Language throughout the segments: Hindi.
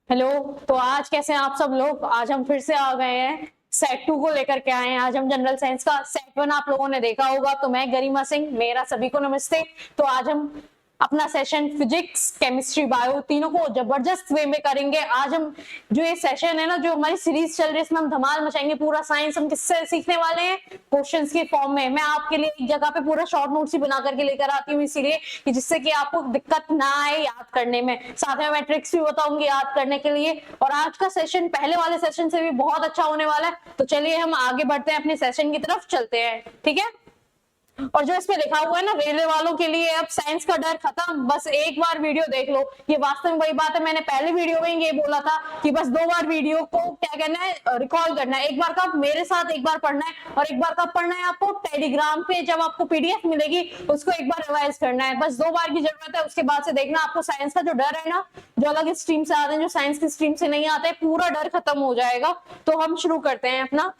हेलो। तो आज कैसे हैं आप सब लोग? आज हम फिर से आ गए हैं, सेट 2 को लेकर के आए हैं। आज हम जनरल साइंस का सेट 1 आप लोगों ने देखा होगा। तो मैं गरिमा सिंह, मेरा सभी को नमस्ते। तो आज हम अपना सेशन फिजिक्स, केमिस्ट्री, बायो तीनों को जबरदस्त वे में करेंगे। आज हम जो ये सेशन है ना, जो हमारी सीरीज चल रही है, इसमें हम धमाल मचाएंगे। पूरा साइंस हम किससे सीखने वाले हैं? क्वेश्चंस के फॉर्म में। मैं आपके लिए एक जगह पे पूरा शॉर्ट नोट्स ही बना करके लेकर आती हूँ, इसीलिए कि जिससे कि आपको दिक्कत ना आए याद करने में। साथ में मैं ट्रिक्स भी बताऊंगी याद करने के लिए। और आज का सेशन पहले वाले सेशन से भी बहुत अच्छा होने वाला है। तो चलिए हम आगे बढ़ते हैं, अपने सेशन की तरफ चलते हैं, ठीक है। और जो इसमें लिखा हुआ है ना, रेलवे वालों के लिए अब साइंस का डर खत्म, बस एक बार वीडियो देख लो। ये वास्तव में वही बात है, मैंने पहले वीडियो में ये बोला था कि बस 2 बार वीडियो को क्या करना है, रिकॉल करना है। एक बार कब? मेरे साथ एक बार पढ़ना है, और एक बार कब पढ़ना है आपको? टेलीग्राम पे जब आपको पीडीएफ मिलेगी उसको एक बार रिवाइज करना है। बस 2 बार की जरूरत है। उसके बाद से देखना आपको साइंस का जो डर है ना, जो अलग स्ट्रीम से आते हैं, जो साइंस की स्ट्रीम से नहीं आते, पूरा डर खत्म हो जाएगा। तो हम शुरू करते हैं अपना।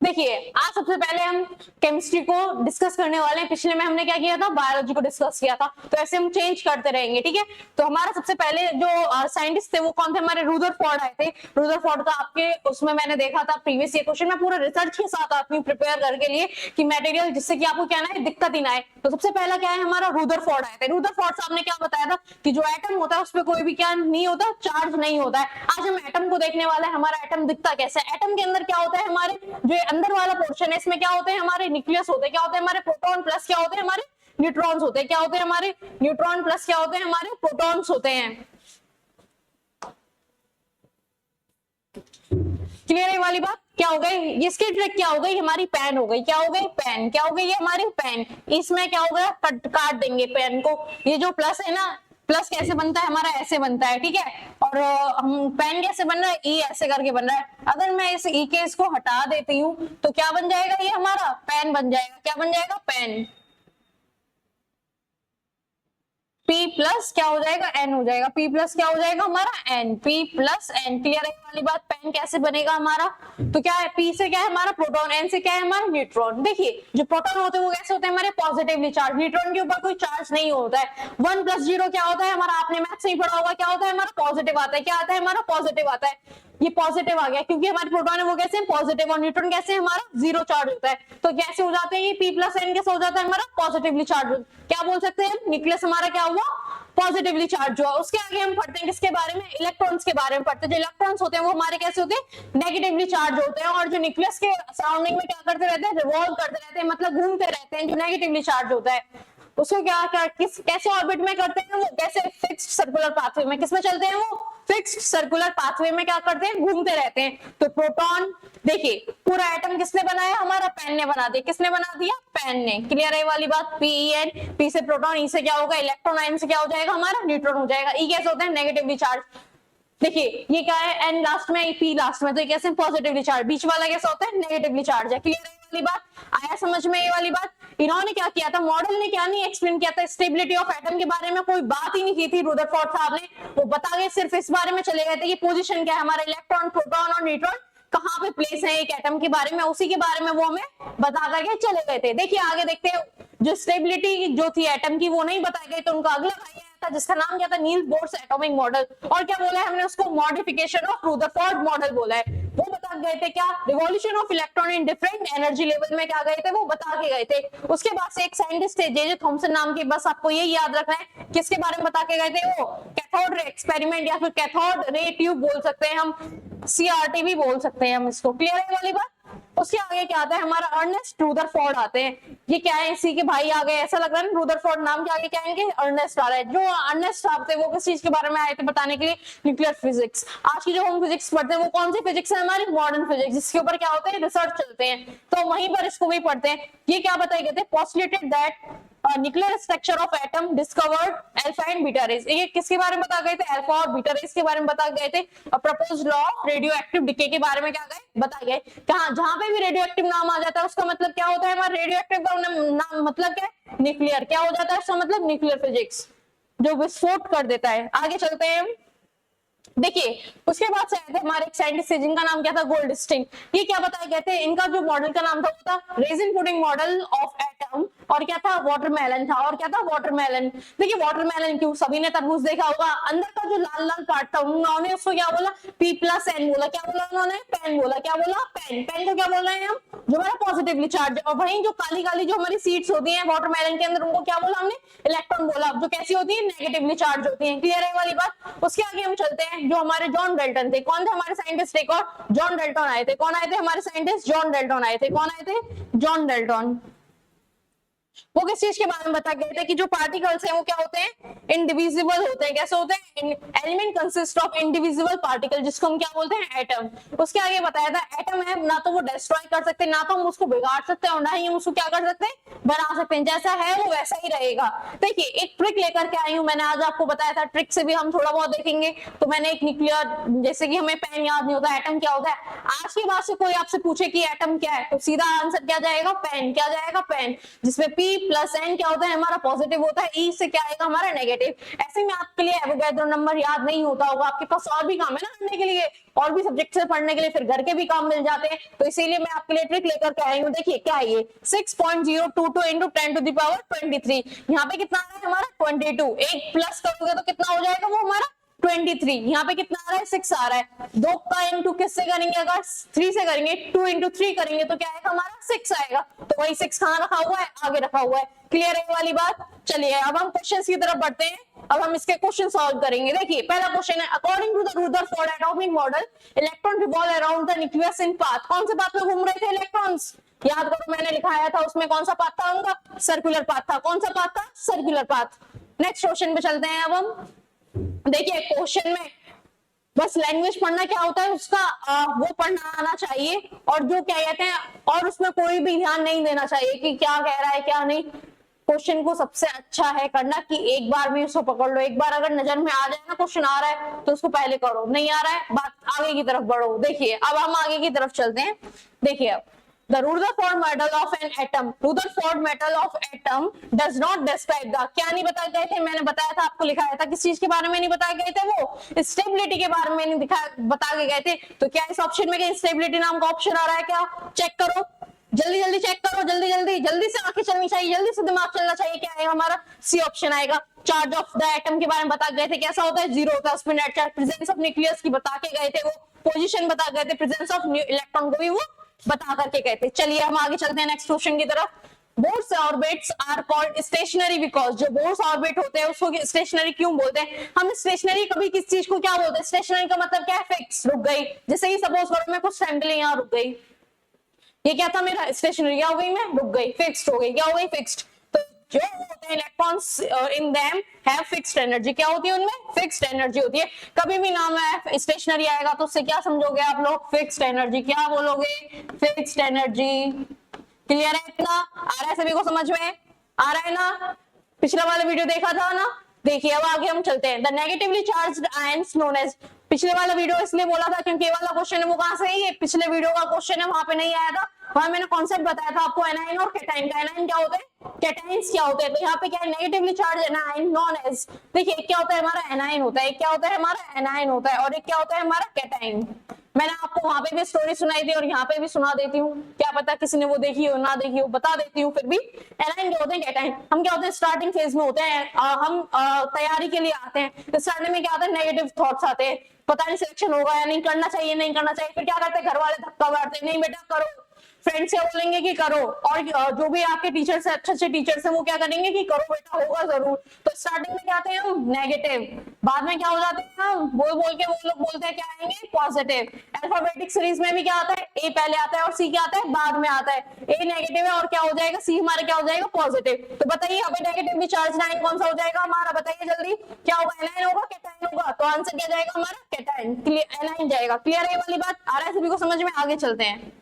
देखिए, आज सबसे पहले हम केमिस्ट्री को डिस्कस करने वाले हैं। पिछले में हमने क्या किया था? बायोलॉजी को डिस्कस किया था। तो ऐसे हम चेंज करते रहेंगे, ठीक है। तो हमारा सबसे पहले जो साइंटिस्ट थे वो कौन थे? हमारे रुदरफोर्ड आए थे। रुदरफोर्ड का आपके उसमें मैंने देखा था प्रीवियस ईयर क्वेश्चन में, पूरा रिसर्च के साथ आती हूँ प्रिपेयर करके लिए कि मटेरियल, जिससे कि आपको क्या ना है, दिक्कत ही ना आए। तो सबसे पहला क्या है हमारा? रुदरफोर्ड आए थे। रुदरफोर्ड साहब ने क्या बताया था कि जो एटम होता है उसमें कोई भी क्या नहीं होता, चार्ज नहीं होता है। आज हम एटम को देखने वाले हैं। हमारा एटम दिखता कैसा है? एटम के अंदर क्या होता है? हमारे जो अंदर वाला पोर्शन है, इसमें क्या होते हैं? हमारे न्यूक्लियस होते हैं। क्या होते हैं? हमारे प्रोटॉन प्लस क्या होते हैं? हमारे न्यूट्रॉन्स होते हैं। क्या होते हैं? हमारे न्यूट्रॉन प्लस क्या होते हैं? हमारे प्रोटॉन्स होते हैं। क्लियर है वाली बात? क्या हो गई इसकी ट्रिक? क्या हो गई? हमारी पेन हो गई। क्या हो गई? पेन। क्या हो गई? ये हमारी पेन। इसमें क्या होगा? काट देंगे पेन को। ये जो प्लस है ना, प्लस कैसे बनता है? हमारा ऐसे बनता है, ठीक है। और हम पेन कैसे बन रहा है? ई ऐसे करके बन रहा है। अगर मैं इस ई के इसको हटा देती हूँ तो क्या बन जाएगा? ये हमारा पेन बन जाएगा। क्या बन जाएगा? पेन। P प्लस क्या हो जाएगा? N हो जाएगा। P प्लस क्या हो जाएगा? हमारा N। P plus N। Clear है वाली बात? पेन कैसे बनेगा हमारा? तो क्या है? P से क्या है हमारा? प्रोटॉन। N से क्या है हमारा? न्यूट्रॉन। देखिए, जो प्रोटॉन होते हैं वो कैसे होते हैं? हमारे पॉजिटिवली चार्ज। न्यूट्रॉन के ऊपर कोई चार्ज नहीं होता है। 1 + 0 क्या होता है हमारा? आपने मैथ से ही पढ़ा होगा। क्या होता है हमारा? पॉजिटिव आता है। क्या आता है हमारा? पॉजिटिव आता है। ये पॉजिटिव आ गया क्योंकि हमारे प्रोटॉन है वो कैसे है? पॉजिटिव। और न्यूट्रॉन कैसे है हमारा? 0 चार्ज होता है। तो कैसे हो जाते हैं ये? P प्लस N कैसे हो जाता है हमारा? Positively charge. क्या बोल सकते हैं? न्यूक्लियस हमारा क्या हुआ? पॉजिटिवली चार्ज हुआ। उसके आगे हम पढ़ते हैं किसके बारे में? इलेक्ट्रॉन्स के बारे में पढ़ते हैं। जो इलेक्ट्रॉन्स होते हैं वो हमारे कैसे होते हैं? नेगेटिवली चार्ज होते हैं। और जो न्यूक्लियस के सराउंडिंग में क्या करते रहते हैं? रिवॉल्व करते रहते हैं, मतलब घूमते रहते हैं। जो नेगेटिवली चार्ज होता है उसको क्या कैसे ऑर्बिट में करते हैं वो? कैसे? फिक्स्ड सर्कुलर पाथवे में। किसमें चलते हैं वो? फिक्स्ड सर्कुलर पाथवे में क्या करते हैं? घूमते रहते हैं। तो प्रोटॉन, देखिए पूरा एटम किसने बनाया? हमारा पेन ने बना दिया। किसने बना दिया? पेन ने। क्लियर है वाली बात? P P से प्रोटॉन, ई से क्या होगा? इलेक्ट्रॉन, N से क्या हो जाएगा हमारा? न्यूट्रॉन हो जाएगा। ई कैसे होते हैं? Negatively charge. देखिए ये क्या है? N लास्ट में, P लास्ट में। तो ये कैसे? Positively charge. बीच वाला कैसा होता है? नेगेटिवली चार्ज है। क्लियर है वाली बात? आया समझ में ये वाली बात? इन्होंने क्या किया था? मॉडल ने क्या नहीं एक्सप्लेन किया था? स्टेबिलिटी ऑफ एटम के बारे में कोई बात ही नहीं की थी रुदरफोर्ड साहब ने। वो बता गए, सिर्फ इस बारे में चले गए थे कि पोजीशन क्या है हमारा, इलेक्ट्रॉन, प्रोटॉन और न्यूट्रॉन कहाँ पे प्लेस है एक एटम के बारे में, उसी के बारे में वो हमें बता करके चले गए थे। देखिए आगे देखते हैं। जो स्टेबिलिटी जो थी एटम की वो नहीं बताई गई, तो उनका अगला भाई आया था जिसका नाम क्या था? Niels Bohr's atomic model. और क्या बोला है हमने उसको? मॉडिफिकेशन ऑफ रुदरफोर्ड मॉडल बोला है। वो बता गए थे क्या? Revolution of electron in different energy level में क्या गए थे? वो बता के गए थे। उसके बाद से एक साइंटिस्ट थे जे जे थॉमसन नाम के, बस आपको ये याद रखना है किसके बारे में बता के गए थे वो? कैथोड रे एक्सपेरिमेंट, या फिर कैथोड रे ट्यूब बोल सकते हैं हम, CRT भी बोल सकते हैं हम इसको। क्लियर है वाली बात? उसके आगे क्या आता है हमारा? अर्नेस्ट रुदरफोर्ड आते हैं। ये क्या है? इसी के भाई आ गए, ऐसा लग रहा है ना। रुदरफोर्ड नाम के आगे क्या आएंगे? अर्नेस्ट आ रहा है। जो अर्नेस्ट साहब थे वो किस चीज के बारे में आए थे बताने के लिए? Nuclear physics. आज की जो हम फिजिक्स पढ़ते हैं वो कौन सी फिजिक्स है? हमारी मॉडर्न फिजिक्स, जिसके ऊपर क्या होते हैं? रिसर्च चलते हैं। तो वहीं पर इसको भी पढ़ते हैं। ये क्या बताए गए थे? Postulated that nuclear structure of atom discovered alpha and beta raise. ये किसके बारे में बता गए थे? अल्फा और बीटा रेज के बारे में बता गए थे। Proposed law of radio active decay के बारे में क्या गए? बता गए। कहा जहां पे भी रेडियो एक्टिव नाम आ जाता है उसका मतलब क्या होता है? हमारा रेडियो एक्टिव का नाम मतलब क्या है? न्यूक्लियर। क्या हो जाता है उसका मतलब? न्यूक्लियर फिजिक्स, जो विस्फोट कर देता है। आगे चलते हैं। देखिए उसके बाद से आए थे हमारे एक साइंटिस्ट थे जिनका नाम क्या था, गोल्डस्टीन। ये क्या बताया गए थे, इनका जो मॉडल का नाम था वो था resin pudding model of atom, और क्या था, वाटरमेलन था। और क्या था, वाटरमेलन। देखिए वाटरमेलन क्यों, सभी ने तरबूज देखा होगा, अंदर का जो लाल लाल पार्ट था उन्होंने उसको क्या बोला, P प्लस एन बोला। क्या बोला उन्होंने, पेन बोला। क्या बोला, पेन। पेन को क्या बोल रहे हैं हम, जो हमारा पॉजिटिवली चार्ज। और वहीं जो काली काली जो हमारी सीड्स होती हैं वाटरमेलन के अंदर, उनको क्या बोला हमने, इलेक्ट्रॉन बोला, जो कैसी होती है, नेगेटिवली चार्ज होती है। क्लियर है वाली बात। उसके आगे हम चलते हैं, जो हमारे जॉन डाल्टन थे। कौन थे हमारे साइंटिस्ट, एक और जॉन डाल्टन आए थे। कौन आए थे हमारे साइंटिस्ट, जॉन डाल्टन आए थे। कौन आए थे, जॉन डाल्टन। वो किस चीज के बारे में बता गए थे कि जो पार्टिकल्स हैं वो क्या होते हैं, इंडिविजिबल होते हैं। कैसे होते हैं, element consist of indivisible particle, जिसको हम क्या बोलते हैं, एटम। उसके आगे बताया था एटम है ना तो वो डिस्ट्रॉय कर सकते, ना तो हम उसको बिगाड़ सकते हैं, और ना ही हम उसको क्या कर सकते हैं, बना सकते हैं। जैसा है वो वैसा ही रहेगा। देखिए एक ट्रिक लेकर के आई हूं मैंने, आज आपको बताया था, ट्रिक से भी हम थोड़ा बहुत देखेंगे। तो मैंने एक न्यूक्लियर, जैसे कि हमें पेन याद नहीं होता, एटम क्या होता है, आज के बाद से कोई आपसे पूछे कि एटम क्या है, तो सीधा आंसर क्या जाएगा, पेन। क्या जाएगा, पेन। जिसमें P प्लस एन क्या होता है, हमारा पॉजिटिव होता है, E से क्या आएगा, हमारा नेगेटिव। ऐसे में आपके लिए एवोगैड्रो नंबर याद नहीं होता होगा, आपके पास और भी काम है ना करने के लिए, और भी सब्जेक्ट से पढ़ने के लिए, फिर घर के भी काम मिल जाते हैं। तो इसीलिए मैं आपके लिए ट्रिक लेकर के आई हूँ। देखिए क्या है ये, 6.022 इंटू 10 टू द पावर 23। यहाँ पे कितना आ रहा है हमारा, 22। एक प्लस करोगे तो कितना हो जाएगा वो हमारा 23। यहाँ पे कितना आ रहा है, 6 आ रहा है। दो का इंटू किससे करेंगे, अगर 3 से करेंगे, 2 इंटू 3 करेंगे तो क्या आएगा हमारा, 6 आएगा। तो वही 6 कहाँ रखा हुआ है, आगे रखा हुआ है। क्लियर है वाली बात। चलिए अब हम क्वेश्चन की तरफ बढ़ते हैं। अब हम इसके क्वेश्चन सॉल्व करेंगे। देखिए पहला क्वेश्चन है, according to the Rutherford atomic model electron revolve around the nucleus in path. कौन से पाथ में घूम रहे थे इलेक्ट्रॉन्स, याद करो मैंने लिखाया था उसमें कौन सा पाथ था उनका, सर्कुलर पाथ था। कौन सा पाथ था, सर्कुलर पाथ। नेक्स्ट क्वेश्चन पे चलते हैं अब हम। देखिए क्वेश्चन में बस लैंग्वेज पढ़ना क्या होता है उसका वो पढ़ना आना चाहिए, और जो क्या कहते हैं, और उसमें कोई भी ध्यान नहीं देना चाहिए कि क्या कह रहा है क्या नहीं। क्वेश्चन को सबसे अच्छा है करना कि एक बार भी उसको पकड़ लो। एक बार अगर नजर में आ जाए ना क्वेश्चन आ रहा है तो उसको पहले करो, नहीं आ रहा है बात आगे की तरफ बढ़ो। देखिए अब हम आगे की तरफ चलते हैं। देखिए अब The Rutherford model of an atom. Rutherford model of atom does not describe the, क्या नहीं बताए गए थे, मैंने बताया था आपको, लिखाया था किस चीज के बारे में नहीं बताए गए थे, वो स्टेबिलिटी के बारे में नहीं बता के गए थे। तो क्या इस ऑप्शन में कहीं स्टेबिलिटी नाम का ऑप्शन आ रहा है क्या, चेक करो, जल्दी जल्दी चेक करो, जल्दी जल्दी, जल्दी से आंखें चलनी चाहिए, जल्दी से दिमाग चलना चाहिए। क्या आएगा हमारा, सी ऑप्शन आएगा। चार्ज ऑफ द एटम के बारे में बता गए थे, कैसा होता है, जीरो होता है उसमें net charge. Presence of nucleus की बता के गए थे, वो पोजीशन बता गए थे, प्रेजेंस ऑफ इलेक्ट्रॉन को भी वो बता करके गए थे। चलिए हम आगे चलते हैं नेक्स्ट क्वेश्चन की तरफ। Bohr's orbits are called stationary because, जो बोर्स ऑर्बिट होते हैं उसको स्टेशनरी क्यों बोलते हैं हम, स्टेशनरी कभी किस चीज को क्या बोलते हैं, स्टेशनरी का मतलब क्या है, फिक्स, रुक गई। जैसे ही सपोज करो मैं कुछ टाइम के लिए यहाँ रुक गई, ये क्या था मेरा, स्टेशनरी, क्या हो गई, मैं रुक गई, फिक्स्ड हो गई, क्या हो गई, फिक्स्ड। तो जो होते हैं electrons in them have fixed energy, क्या होती है उनमें, फिक्स्ड एनर्जी होती है। कभी भी नाम है स्टेशनरी आएगा तो उससे क्या समझोगे आप लोग, फिक्स्ड एनर्जी, क्या बोलोगे, फिक्स्ड एनर्जी। क्लियर है, इतना आ रहा है सभी को समझ में, आ रहा है ना, पिछला वाला वीडियो देखा था ना। देखिए अब आगे हम चलते हैं। The negatively charged ions known as, पिछले वाला वीडियो इसलिए बोला था क्योंकि ये वाला क्वेश्चन है वो कहां से है, ये पिछले वीडियो का क्वेश्चन है, वहां पे नहीं आया था। वहां मैंने कॉन्सेप्ट बताया था आपको एनाइन और कैटाइन का। एनाइन क्या होते हैं, कैटाइन्स क्या होते हैं। तो यहाँ पे क्या है, negatively charge anion known as. देखिए एक क्या होता है हमारा एनाइन होता है, एक क्या होता है हमारा एनाइन होता है, और एक क्या होता है हमारा कैटाइन। मैंने आपको वहां पे भी स्टोरी सुनाई थी और यहाँ पे भी सुना देती हूँ, क्या पता किसी ने वो देखी हो ना देखी हो, बता देती हूँ फिर भी। एनाइन क्या होते हैं, कैटाइन। हम क्या होते हैं, स्टार्टिंग फेज में होते हैं, हम तैयारी के लिए आते हैं। स्टार्टिंग में क्या होता है, नेगेटिव थॉट्स आते हैं, पता नहीं सिलेक्शन होगा या नहीं, करना चाहिए नहीं करना चाहिए। फिर क्या करते हैं, घर वाले धक्का मारते, नहीं बेटा करो, फ्रेंड से बोलेंगे कि करो, और जो भी आपके टीचर्स है, अच्छे अच्छे टीचर्स हैं, वो क्या करेंगे कि करो बेटा, होगा जरूर। तो स्टार्टिंग में क्या आते हैं हम, नेगेटिव, बाद में क्या हो जाते हैं हम, बोल बोल के वो लोग बोलते हैं क्या आएंगे, पॉजिटिव। अल्फाबेटिक सीरीज में भी क्या आता है, ए पहले आता है और सी क्या आता है, बाद में आता है। ए नेगेटिव है और क्या हो जाएगा, सी हमारा क्या हो जाएगा, पॉजिटिव। तो बताइए यहाँ पे नेगेटिवली चार्ज नाइन कौन सा हो जाएगा हमारा, बताइए जल्दी, क्या होगा, एनाइन होगा, कैटाइन होगा। तो आंसर क्या जाएगा हमारा, कैटाइन, एनाइन जाएगा। क्लियर है वाली बात, आ रहा है सभी को समझ में, आगे चलते हैं।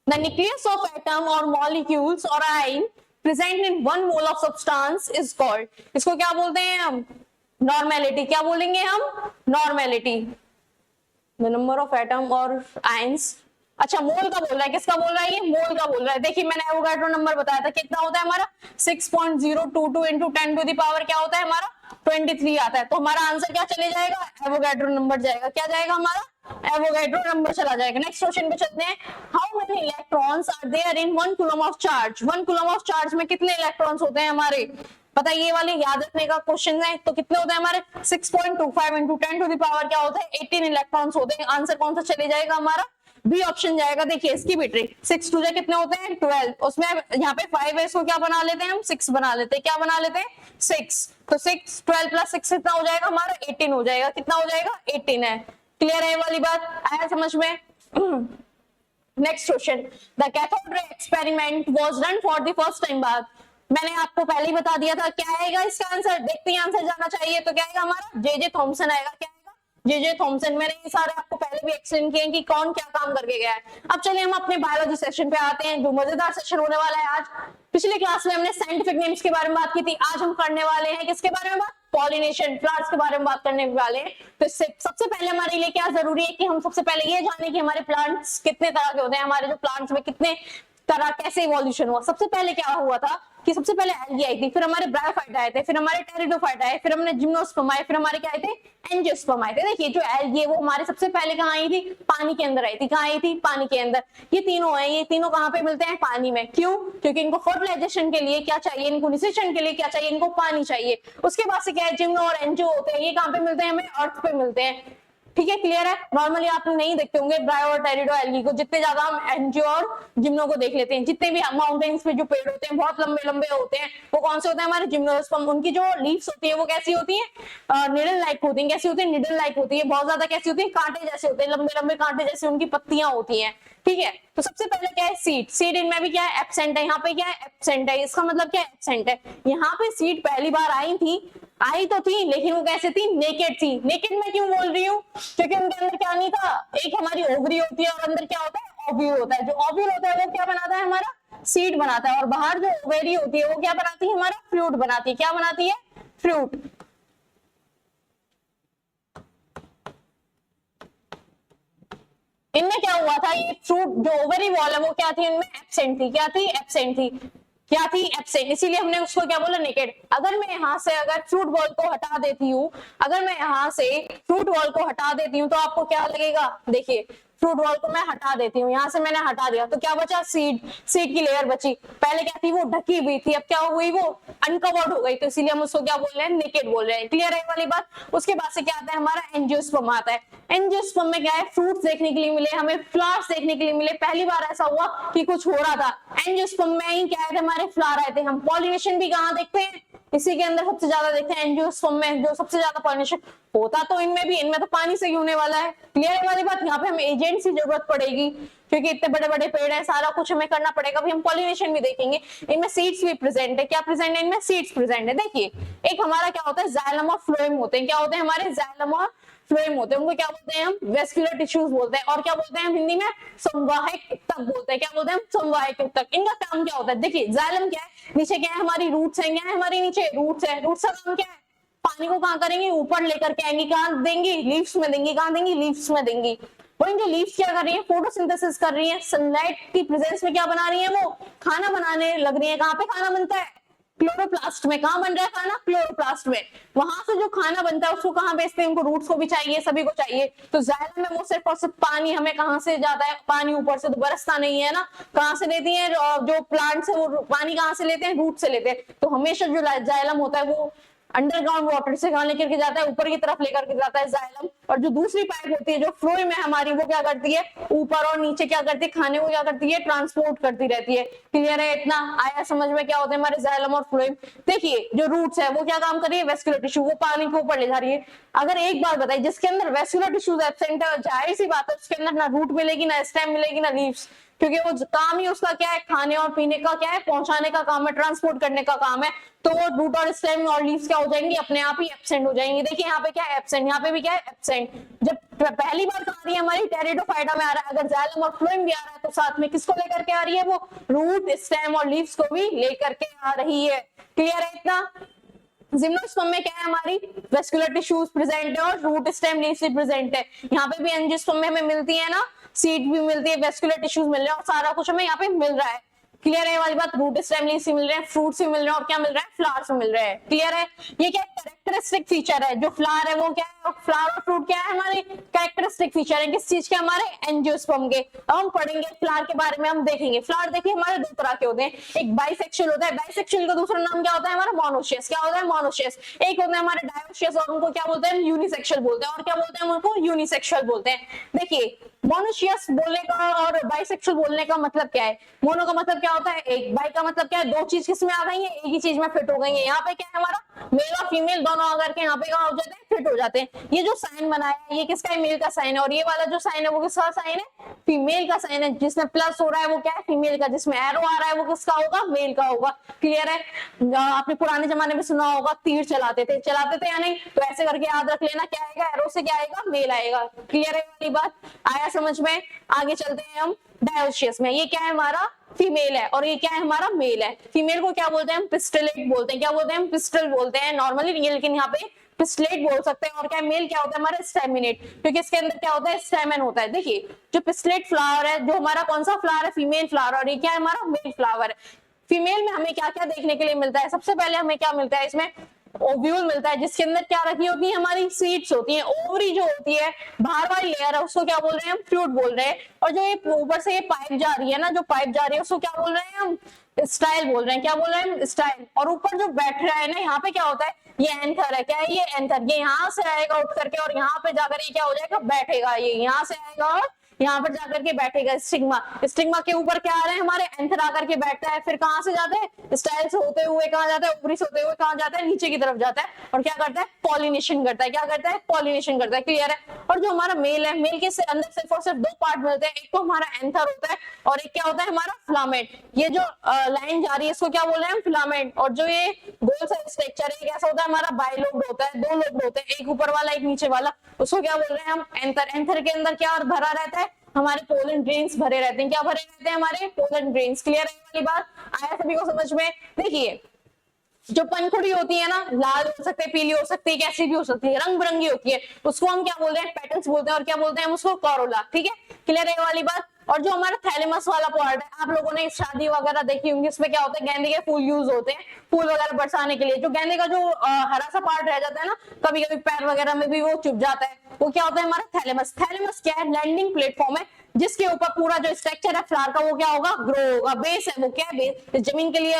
The nucleus of atom or molecules or ion present in 1 mole of substance is called, इसको क्या बोलते हैं हम, नॉर्मेलिटी। क्या बोलेंगे हम, normality. The number of atom or ions अच्छा मोल का बोल रहा है, किसका बोल रहा है ये, मोल का बोल रहा है। देखिए मैंने एवोगाड्रो नंबर बताया था कितना होता है हमारा 6.022 into 10 to the power क्या होता है हमारा 23 आता है। तो हमारा आंसर क्या चले जाएगा, एवोगाड्रो नंबर जाएगा, क्या जाएगा हमारा एवोगाड्रो नंबर चला जाएगा। नेक्स्ट क्वेश्चन पे चलते हैं। How many electrons are there in 1 coulomb of charge, 1 coulomb of charge में कितने इलेक्ट्रॉन्स होते हैं हमारे, पता है ये वाले याद रखने का क्वेश्चन है। तो कितने होते हैं हमारे 6.25 into 10 to the power क्या होता है 18 इलेक्ट्रॉन्स होते हैं। आंसर कौन सा चले जाएगा हमारा, बी ऑप्शन जाएगा। देखिए इसकी भी ट्रिक 6 टू कितने होते हैं 12, उसमें यहाँ पे 5 है, इसको क्या बना लेते हैं हम 6 बना लेते हैं, क्या बना लेते हैं 6। तो 6 12 प्लस 6 कितना हो जाएगा हमारा 18 हो जाएगा, कितना हो जाएगा 18 है। क्लियर है ये वाली बात, आया समझ में। Next question, the cathode ray experiment was done for the first time बात, मैंने आपको पहले ही बता दिया था क्या आएगा इसका आंसर, देखते हैं आंसर जाना चाहिए। तो क्या आएगा हमारा जे थॉमसन आएगा, क्या जे थॉमसन। मैंने ये सारे आपको पहले भी एक्सप्लेन किए कि कौन क्या काम करके गया है। अब चलिए हम अपने बायोलॉजी सेक्शन पे आते हैं, जो मजेदार सेक्शन होने वाला है आज। पिछले क्लास में हमने साइंटिफिक नेम्स के बारे में बात की थी, आज हम करने वाले हैं किसके बारे में बात, पॉलिनेशन, फ्लावर्स के बारे में बात करने वाले हैं। तो सबसे पहले हमारे लिए क्या जरूरी है कि हम सबसे पहले ये जाने कि हमारे प्लांट्स कितने तरह के होते हैं, हमारे जो प्लांट्स में कितने तरह कैसे इवोल्यूशन हुआ। सबसे पहले क्या हुआ था कि सबसे पहले एल्गी आई थी, फिर हमारे ब्रायोफाइट आए थे, फिर हमारे टेरिडोफाइट आए, फिर हमने जिम्नोस्पर्म आए, फिर हमारे क्या आए थे एंजियोस्पर्म आए थे। देखिए जो एल्गी है वो हमारे सबसे पहले कहाँ आई थी, पानी के अंदर आई थी। कहाँ आई थी, पानी के अंदर। ये तीनों है, ये तीनों कहाँ पे मिलते हैं, पानी में। क्यों, क्योंकि इनको फर्टिलाइजेशन के लिए क्या चाहिए, इनको निषेचन के लिए क्या चाहिए, इनको पानी चाहिए। उसके बाद से क्या है, जिम्नो और एंजियो होते हैं, ये कहाँ पे मिलते हैं, हमें अर्थ पे मिलते हैं। ठीक है, क्लियर है। नॉर्मली आप नहीं देखते होंगे ब्रायो और टेरिडो एल्गी को, जितने ज्यादा हम एंजियो और जिम्नो को देख लेते हैं। जितने भी माउंटेन्स पे जो पेड़ होते हैं बहुत लंबे लंबे होते हैं, वो कौन से होते हैं हमारे जिम्नोस्पर्म। उनकी जो लीव्स होती है वो कैसी होती है, निडल लाइक होती है। कैसी होती है, निडल लाइक होती है। बहुत ज्यादा कैसी होती है, कांटे जैसे होते हैं, लंबे लंबे कांटे जैसे उनकी पत्तियां होती है। ठीक है, तो सबसे पहले क्या है, सीड। सीड इनमें भी क्या है, एब्सेंट है। यहाँ पे क्या है, एब्सेंट है। इसका मतलब क्या है, एब्सेंट है। यहाँ पे सीड पहली बार आई तो थी, लेकिन वो कैसे थी, नेकेड थी। नेकेड मैं क्यों बोल रही हूँ, क्योंकि उनके अंदर क्या नहीं था, एक हमारी ओवरी होती है और अंदर क्या होता है, ओव्यूल होता है। जो ओव्यूल होता है वो क्या बनाता है, हमारा सीड बनाता है, और बाहर जो ओवेरी होती है वो क्या बनाती है, हमारा फ्रूट बनाती है। क्या बनाती है, फ्रूट। इनमें क्या हुआ था, ये फ्रूट जो ओवरी वॉल है वो क्या थी, इनमें एब्सेंट थी। क्या थी, एब्सेंट थी। क्या थी, एब्सेंट। इसीलिए हमने उसको क्या बोला, नेकेड। अगर मैं यहाँ से अगर फ्रूट बॉल को हटा देती हूँ, अगर मैं यहाँ से फ्रूट बॉल को हटा देती हूँ तो आपको क्या लगेगा, देखिए फ्रूट बॉल को मैं हटा देती हूँ, यहाँ से मैंने हटा दिया तो क्या बचा, सीड। सीड की लेयर बची। पहले क्या थी, वो ढकी हुई थी, अब क्या हो गई, वो अनकवर्ड हो गई। तो इसीलिए हम उसको क्या बोल रहे हैं, नेकेड बोल रहे हैं। क्लियर है वाली बात। उसके बाद से क्या आता है, हमारा एंजियोस्पर्म आता है। एंजियोस्पर्म में क्या है, फ्रूट्स देखने के लिए मिले, हमें फ्लावर्स देखने के लिए मिले। पहली बार ऐसा हुआ कि कुछ हो रहा था, एंजियोस्पर्म में ही क्या आए थे, हमारे फ्लावर आए थे। हम पॉलिनेशन भी कहाँ देखते हैं, इसी के अंदर सबसे ज्यादा देखते हैं, एंजियोस्पर्म में जो सबसे ज्यादा पॉलिनेशन होता तो इनमें भी, इनमें तो पानी से ही होने वाला है। क्लियर है वाली बात। यहाँ पे हमें एजेंट्स की जरूरत पड़ेगी, क्योंकि इतने बड़े बड़े पेड़ हैं, सारा कुछ हमें करना पड़ेगा। अभी हम पॉलिनेशन भी देखेंगे। इनमें सीड्स भी प्रेजेंट है। क्या प्रेजेंट है, इनमें सीड्स प्रेजेंट है। देखिए एक हमारा क्या होता है, जाइलम और फ्लोएम होते हैं। क्या होते हैं हमारे, जाइलम और फ्लोएम होते हैं। उनको क्या बोलते हैं हम, वेस्कुलर टिश्यूज बोलते हैं। और क्या बोलते हैं हम हिंदी में, संवाहक ऊतक बोलते हैं। क्या बोलते हैं हम, संवाहक ऊतक। इनका काम क्या होता है, देखिए जाइलम क्या है, नीचे क्या है हमारी रूट्स है। क्या है हमारी नीचे रूट्स है। रूट्स का काम क्या है, पानी को कहाँ करेंगे, ऊपर लेकर के आएंगे। कहाँ देंगी, लीव्स में देंगी। कहाँ देंगी, लीव्स में देंगी। वही जो लीव्स क्या कर रही है, फोटोसिंथेसिस कर रही है, सनलाइट की प्रेजेंस में क्या बना रही है, वो खाना बनाने लग रही है। कहाँ पे खाना बनता है, क्लोरोप्लास्ट में। कहाँ बन रहा है खाना, क्लोरोप्लास्ट में। वहां से जो खाना बनता है उसको कहाँ बेचते हैं, उनको रूट्स को भी चाहिए, सभी को चाहिए। तो जाइलम में वो सिर्फ और सिर्फ पानी हमें कहाँ से जाता है, पानी ऊपर से तो बरसता नहीं है ना, कहाँ से लेती है, जो प्लांट्स है वो पानी कहाँ से लेते हैं, रूट से लेते हैं। तो हमेशा जो जाइलम होता है वो अंडरग्राउंड वाटर से कहाँ लेकर के जाता है, ऊपर की तरफ लेकर के जाता है जाइलम। और जो दूसरी पाइप होती है जो फ्लोएम है हमारी, वो क्या करती है, ऊपर और नीचे क्या करती है, खाने को क्या करती है, ट्रांसपोर्ट करती रहती है। क्लियर है, इतना आया समझ में, क्या होते हैं हमारे जाइलम और फ्लोएम। देखिए जो रूट्स है वो क्या काम कर रही है, वेस्कुलर टिश्यू, वो पानी के ऊपर ले जा रही है। अगर एक बात बताइए, जिसके अंदर वेस्कुलर टिश्यूज एब्सेंट है, जाहिर सी बात है उसके अंदर ना रूट मिलेगी, ना स्टेम मिलेगी, ना लीव्स। क्योंकि वो काम ही उसका क्या है, खाने और पीने का क्या है, पहुंचाने का काम है, ट्रांसपोर्ट करने का काम है। तो वो रूट और स्टेम और लीव्स क्या हो जाएंगी, अपने आप ही एब्सेंट हो जाएंगी। देखिए यहाँ पे क्या है, एब्सेंट। यहाँ पे भी क्या है, एब्सेंट। जब पहली बार आ रही है हमारी टेरिडोफाइटा में आ रहा है, अगर जाइलम और फ्लोएम भी आ रहा है तो साथ में किसको लेकर के आ रही है, वो रूट, स्टेम और लीव्स को भी लेकर के आ रही है। क्लियर है इतना। जिम्नोस्पर्म में क्या है, हमारी वेस्कुलर टिश्यूज प्रेजेंट है और रूट स्टेम लीफ प्रेजेंट है। यहाँ पे भी एंजियोस्पर्म में हमें मिलती है ना, सीड भी मिलती है, वेस्कुलर टिश्यूज मिल रहे हैं और सारा कुछ हमें यहाँ पे मिल रहा है। क्लियर है ये वाली बात? रूट स्टेम लीव्स भी मिल रहे हैं, फ्रूट्स भी मिल रहे हैं और क्या मिल रहा है, फ्लावर्स भी मिल रहे हैं। क्लियर है? ये क्या कैरेक्टरिस्टिक फीचर है, जो फ्लावर है वो क्या है, फ्लावर और फ्रूट क्या है हमारे कैरेक्टरिस्टिक फीचर है किस चीज के, हमारे एंजियोस्पर्म के। अब हम पढ़ेंगे फ्लावर के बारे में, हम देखेंगे फ्लावर देखिए हमारे दो तरह के होते हैं, एक बाइसेक्सुअल होता है, बाइसेक्सुअल का दूसरा नाम क्या होता है हमारा, मोनोशियस। क्या होता है, मोनोशियस। एक होता है हमारे डायोशियस और उनको क्या बोलते हैं, यूनिसेक्सुअल बोलते हैं, और क्या बोलते हैं उनको, यूनिसेक्सुअल बोलते हैं। देखिए मोनोशियस बोलने का और बाइसेक्सुअल बोलने का मतलब क्या है, मोनो का मतलब क्या होता है एक, बाई का मतलब क्या है दो चीज किसमें आ गई है, एक ही चीज में फिट हो गई है। यहाँ पे क्या है हमारा मेल और फीमेल दोनों आकर के यहाँ पे क्या हो जाते हैं, फिट हो जाते हैं। ये जो साइन बनाया है ये किसका है, मेल का साइन है, और ये वाला जो साइन है वो किसका साइन है, फीमेल का साइन है। जिसमें प्लस हो रहा है वो क्या है, फीमेल का, जिसमें एरो आ रहा है वो किसका होगा, मेल का होगा। क्लियर है? आपने पुराने जमाने में सुना होगा तीर चलाते थे या नहीं, तो ऐसे करके याद रख लेना, क्या आएगा, एरो से क्या आएगा, मेल आएगा। क्लियर है वाली बात? आया समझ में? आगे चलते हैं हम डायोशियस में। ये क्या है हमारा, फीमेल है, और ये क्या है हमारा, मेल है। फीमेल को क्या बोलते हैं हम, पिस्टलेट बोलते हैं। क्या बोलते हैं हम, पिस्टल बोलते हैं नॉर्मली, लेकिन यहाँ पे पिस्टलेट बोल सकते हैं। और क्या मेल क्या होता है हमारा, स्टेमिनेट, क्योंकि इसके अंदर क्या होता है, स्टेमन होता है। देखिए जो पिस्टलेट फ्लावर है, जो हमारा कौन सा फ्लावर है, फीमेल फ्लावर, और ये क्या है हमारा, मेल फ्लावर है। फीमेल में हमें क्या क्या देखने के लिए मिलता है, सबसे पहले हमें क्या मिलता है, इसमें ओव्यूल मिलता है, जिसके अंदर क्या रखी होती है, हमारी सीड्स होती हैं। ओवरी जो होती है बाहर वाली लेयर है उसको क्या बोल रहे हैं हम, फ्रूट बोल रहे हैं। और जो ये ऊपर से ये पाइप जा रही है ना, जो पाइप जा रही है उसको क्या बोल रहे हैं हम, स्टाइल बोल रहे हैं। क्या बोल रहे हैं हम, स्टाइल। और ऊपर जो बैठ रहा है ना, यहाँ पे क्या होता है, ये एंथर है। क्या है ये, एंथर। ये यहाँ से आएगा उठ करके और यहाँ पे जाकर ये क्या हो जाएगा, बैठेगा। ये यहाँ से आएगा और यहाँ पर जाकर के बैठेगा, स्टिग्मा। स्टिग्मा के ऊपर क्या आ रहे हैं हमारे, एंथर आकर के बैठता है। फिर कहाँ से जाते हैं, स्टाइल से होते हुए कहाँ जाता है, ऊपरी से होते हुए कहाँ जाता है, नीचे की तरफ जाता है, और क्या करता है, पॉलिनेशन करता है। क्या करता है, पॉलिनेशन करता है। क्लियर है? और जो हमारा मेल है, मेल के अंदर सिर्फ और सिर्फ दो पार्ट मिलते हैं, एक तो हमारा एंथर होता है और एक क्या होता है हमारा, फिलामेंट। ये जो लाइन जा रही है इसको क्या बोल रहे हैं हम, फिलामेंट। और जो ये गोल सा स्ट्रक्चर है कैसा होता है हमारा, बाइलोब्ड होता है, दो लोब्ड होते हैं, एक ऊपर वाला एक नीचे वाला, उसको क्या बोल रहे हैं हम, एंथर। एंथर के अंदर क्या भरा रहता है, हमारे पोलन ग्रेन्स भरे रहते हैं। क्या भरे रहते हैं, हमारे पोलन ग्रेन्स। क्लियर है वाली बात? आया सभी को समझ में? देखिए जो पंखुड़ी होती है ना, लाल हो सकती है, पीली हो सकती है, कैसी भी हो सकती है, रंग बिरंगी होती है, उसको हम क्या बोलते हैं, पेटल्स बोलते हैं। और क्या बोलते हैं हम उसको, कॉरोला। ठीक है? क्लियर है वाली बात? और जो हमारा थैलेमस वाला पार्ट है, आप लोगों ने शादी वगैरह देखी होंगी, इसमें क्या होता है, गेंदे के फूल यूज होते हैं, फूल वगैरह बरसाने के लिए। जो गेंदे का जो हरा सा पार्ट रह जाता है ना, कभी कभी पैर वगैरह में भी वो चुभ जाता है, वो क्या होता है हमारा, थैलेमस। थैलेमस क्या है, लैंडिंग प्लेटफॉर्म है, जिसके ऊपर पूरा जो स्ट्रक्चर है फ्लावर का वो क्या होगा, ग्रो होगा। बेस है वो, क्या है, बेस। जमीन के लिए